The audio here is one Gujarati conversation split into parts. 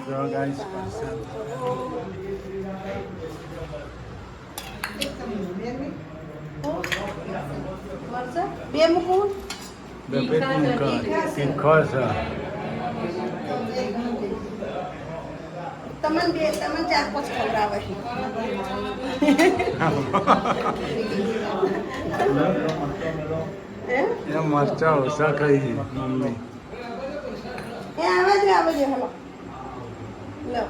જો ગાઈસ પાર્સલ બે મૂકું બે પેટ મુકા તીખો છે તમને 4-5 ખવડાવે એ મરચા ઓછા ખાઈ મમ્મી એ આવે છે હલો લો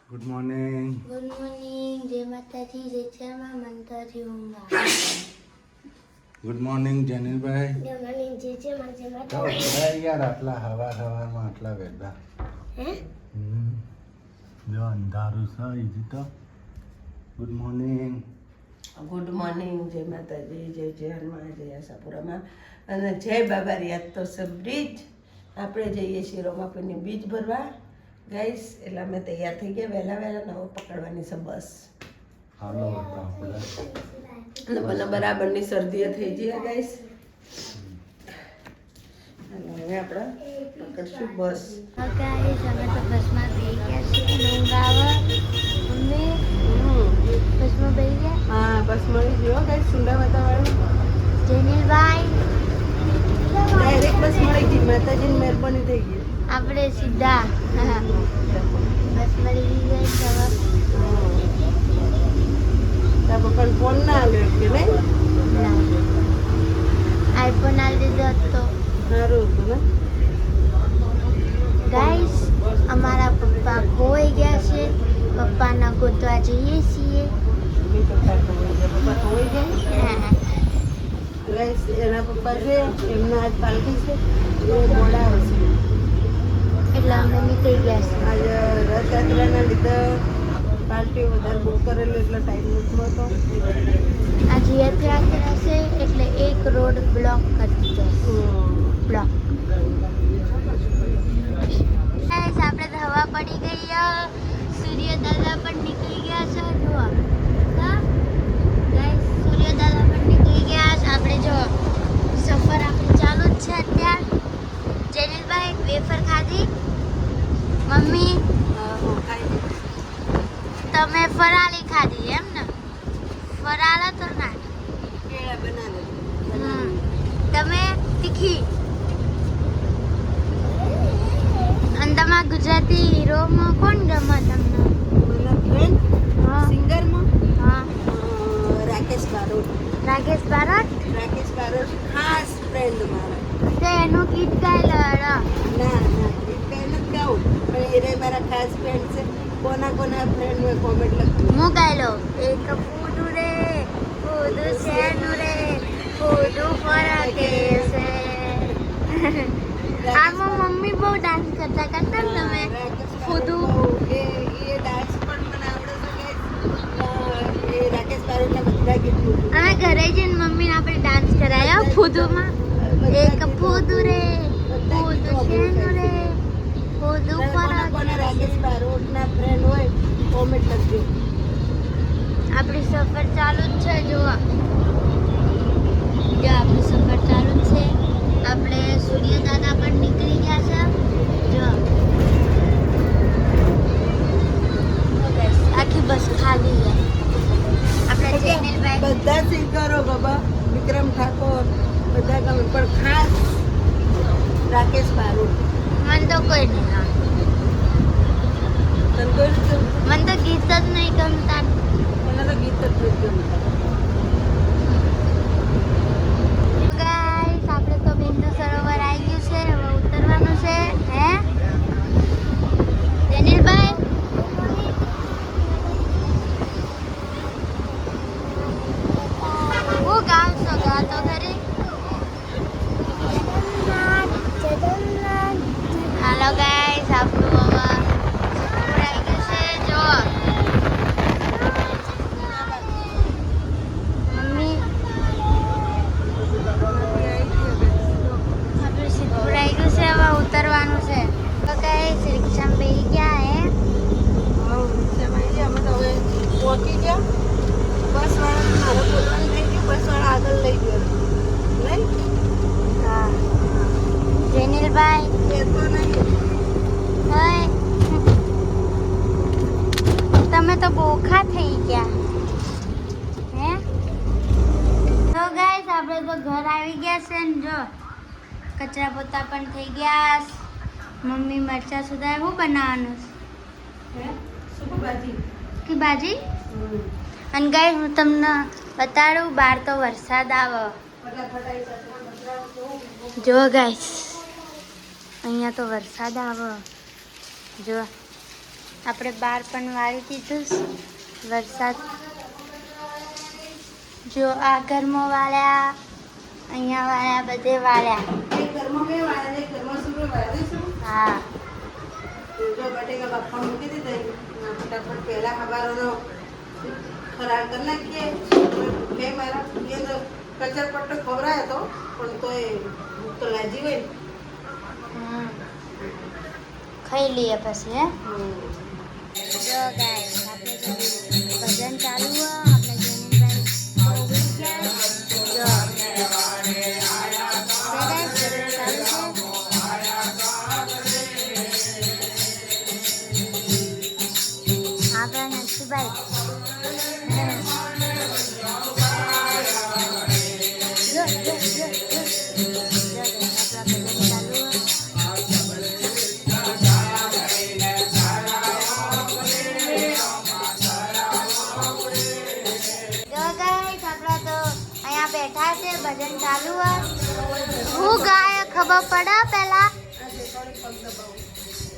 ગુડ મોર્નિંગ ગુડ મોર્નિંગ જય માતાજી જય ચરમા મંતરથી ઊંઘા ગુડ મોર્નિંગ જેનિલભાઈ જય મોર્નિંગ જય ચરમા જય તો માતાજી ભાઈ યાર આટલા હવારમાં આટલા વેદા હે જો અંધારું છે ઈજી તો ગુડ મોર્નિંગ જય માતાજી જય હનુમાન જય આશાપુરામાં અને જય બાબારી આજ તો સબ્રીજ આપણે જઈએ છીએ રોમાપુરની બીજ ભરવા ગાઈસ એટલે અમે તૈયાર થઈ ગયા વહેલા નવો પકડવાની છે બસ હાલો હતા આપણે મને બરાબરની શરદીઓ થઈ ગઈ ગાઈસ હવે આપણે પકડશું બસ ગાઈસ અમે તો બસમાં બેસી ગયા છીએ ઊંઘ આવે મમ્મી બસમાં બેસી ગયા હા બસ મળી ગયો ગાઈસ સુંદા વાતાવરણ જેનિલભાઈ ડાયરેક્ટ બસ મળી ગઈ માતાજીની મહેરબાની થઈ ગઈ આપણે સીધા બસ મળી ગઈ હવે તારા પપ્પાને ફોન ના આવ્યો કે નહીં આઈફોન આવી દીધો હતો સારું હતું ને ગાઈસ અમારા પપ્પા ખોઈ ગયા છે પપ્પાના ગોતવા જઈએ છીએ પપ્પા ખોઈ ગયા ગાઈસ એના પપ્પા છે એમના આજ પાલટી છે એ મોડા આવશે એટલે અમે નીકળી ગયા છે આજે રથયાત્રાના લીધે પાર્ટી વધારે બુક કરેલું એટલે ટાઈમ નથી મળતો આજે યાત્રા છે એટલે એક રોડ બ્લોક કરી દીધો બ્લોક ગાઈસ આપણે તો હવા પડી ગઈ સૂર્ય દાદા પણ નીકળી ગયા છે જુઓ ગાઈસ સૂર્ય દાદા પણ નીકળી ગયા છે આપણે જો સફર આપણી ચાલુ જ છે અત્યારે જેનિલભાઈ વેફર ખાધી મમ્મી તમે ફરાળી ખાધી એમ ને ફરાળ તો ના કેળા બનાવે તમે તીખી અને તમારા ગુજરાતી હીરોમાં કોણ ગમે તમને મને ફ્રેન્ડ હા સિંગરમાં હા રાકેશ બારોટ રાકેશ બારોટ ખાસ ફ્રેન્ડ મારા તો એનું ગીત ગાઈ લો ના એ પેન જ ગાઉં પણ એ રે મારા ખાસ ફ્રેન્ડ છે કોના ફ્રેન્ડ હોય કોમેન્ટ લખજો હું ગાઈ લો એક ફૂડું રે ફૂડું શેનું રે ફૂડું ફરકે છે આમાં મમ્મી બહુ ડાન્સ કરતા ને તમે ફૂદું એ ડાન્સ પણ મને આવડે છે એ રાકેશ બારોટના બધા ગીત અમે ઘરે જઈને મમ્મીને આપણે ડાન્સ કરાયો ફૂદુમાં એક ફૂદું રે ફૂદું શેનું રે ફૂદું કોના ફરકે રાકેશ બારોટના ફ્રેન્ડ હોય કોમેન્ટ લખજો આપણી સફર ચાલુ જ છે જુઓ જો આપણી સફર ચાલુ જ છે આપણે સૂર્ય દાદા પણ નીકળી ગયા છે જો આખી બસ ખાલી છે આપણે જેનિલભાઈ બધા સિંગરો બાબા વિક્રમ ઠાકોર બધા ગમે પણ ખાસ રાકેશ બારોટ મને તો કોઈ નહીં સંતોષ મને તો ગીત જ નહીં ગમતા મને તો ગીત જ નથી ગમતા ગાઈસ આપણે તો બિંદુ સરોવર આવી ગયું છે હવે ઉતરવાનું છે હે જેનિલભાઈ હું ગાઉં છો ગાતો ખરી હાલો ગાઈસ આપણું હવે ઉતરાઈ ગયું છે જો મમ્મી આપણું સીધું આવી ગયું છે હવે ઉતરવાનું છે તો ગાઈસ રિક્ષામાં બેસી ગયા હે અમે તો હવે પહોંચી ગયા બસ વાળા મારે બોલવાનું થઈ ગયું બસ વાળા આગળ લઈ ગયો નહીં હા જેનિલભાઈ એ તો નહીં. હોય તમે તો બોખા થઈ ગયા હે. તો ગાઈસ આપણે તો ઘર આવી ગયા છે ને જો કચરા પોતા પણ થઈ ગયા. મમ્મી મરચા સુધાર શું બનાવવાનું હે? શું ભાજી? કે ભાજી. અને ગાઈસ હું તમને બતાડું બહાર તો વરસાદ આવે. જો ગાઈસ અહીંયા તો વરસાદ આવે. જો આપણે બહાર પણ વાળી દીધું વરસાદ. જો આ ઘરમાં વાળ્યા, અહીંયા વાળ્યા, બધે વાળ્યા. એક ઘરમાં મેં વાળ્યા ને એક ઘરમાં શું વાળ્યા શું? હા જો બટેકા બાફવા મૂકી દીધા. ફટાફટ પહેલા ખબરનો ફરાળ કરી નાખીએ. મેં મારા એ તો કચર પટ્ટો ખવડાયો હતો પણ તોય ભૂખ તો લાગી હોય ને. ખાઈ લઈએ પછી હે. હમ. જો ગાઈસ આપણે જો ભજન ચાલુ હોય આપણે જેનિલભાઈ ઉભી ગયા. જો આપણા નરસિંહભાઈ જો જો જો જો આપણા ભજન ચાલુ હોય. બેઠા છે ભજન ચાલુ હોય. હું ગાય ખબર પડે પેલા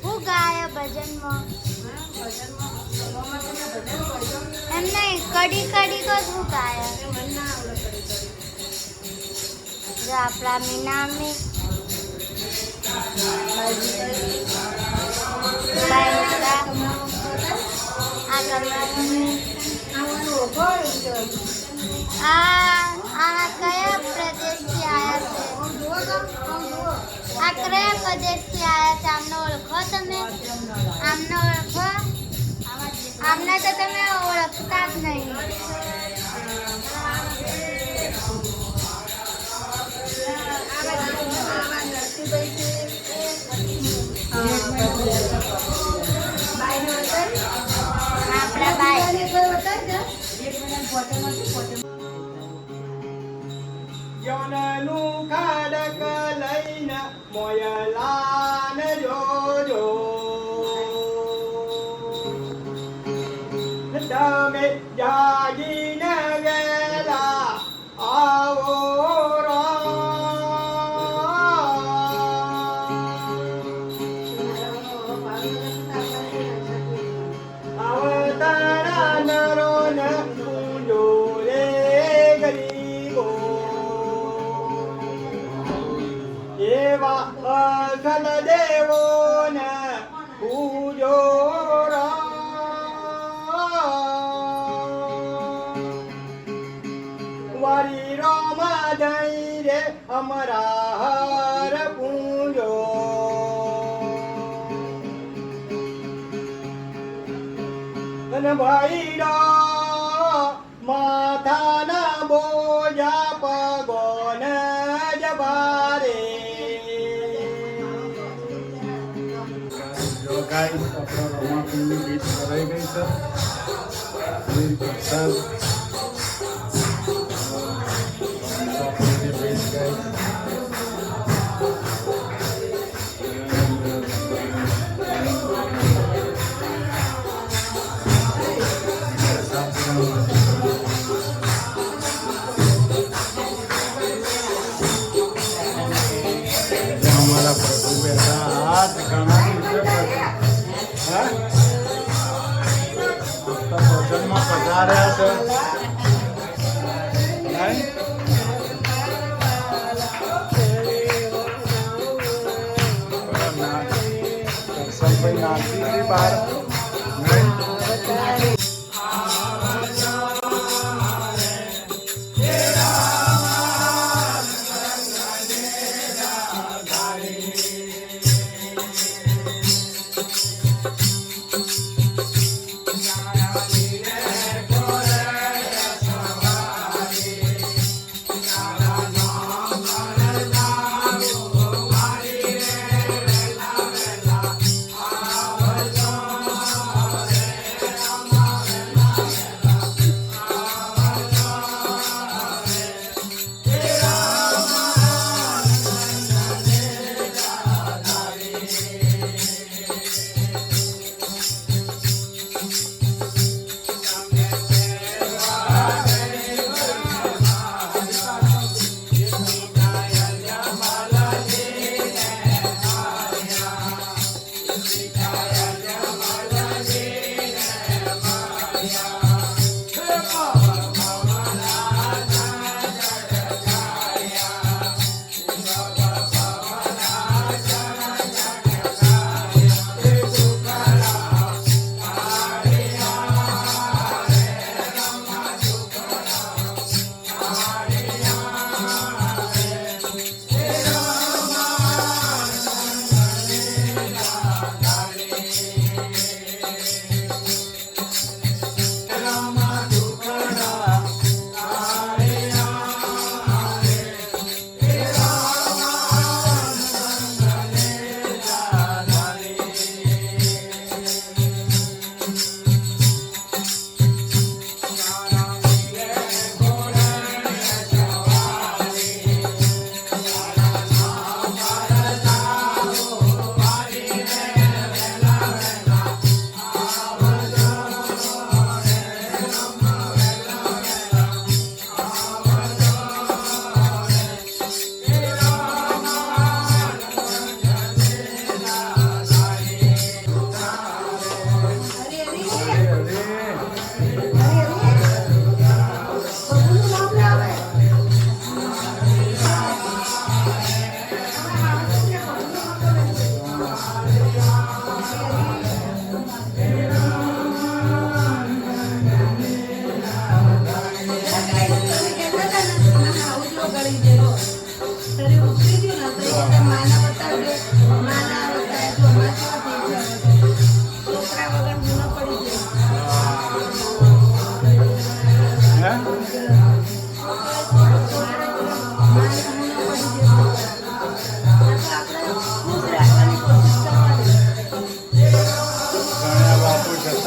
હું ગાય ભજનમાં એમ નહીં કડી કડી કો શું ગાય. જો આપણા મીનામી આ કયા પ્રદેશથી આવ્યા છે? આ કયા પ્રદેશથી આવ્યા છે? આમને ઓળખો તમે? આમને ઓળખો? આમને તો તમે ઓળખતા જ નહીં. આપણા ભાઈ યનનું ખાડક લઈને મોયલાને જોજો. તમે જાગીને વેલા આવો આવતારા નરોને પૂજો રે ગરીબો. એવા અસલ દેવોને પૂજો વારી રોમા જઈ રે અમરા હર પૂજો. અને ભાઈડો માથાના બોજા પગોને જવારે. જો ગાઈસ આપણા રમાપીની બીચ ભરાઈ ગઈ છે. વીર પ્રસાદ બીચ ગાઈસ. हमारा प्रभु बेटा आज घना भोजन में पधार्या છે. દર્શનભાઈ નાસી બહાર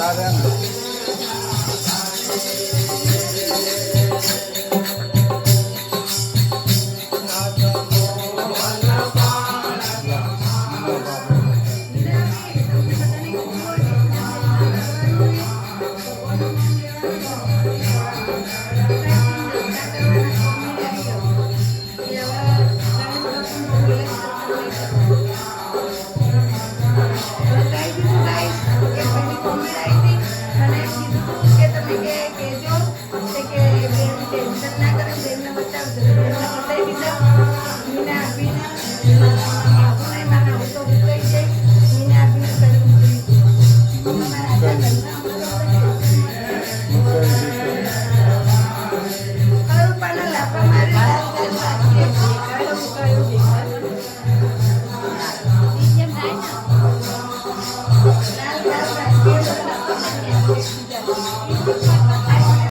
તારે ને મીના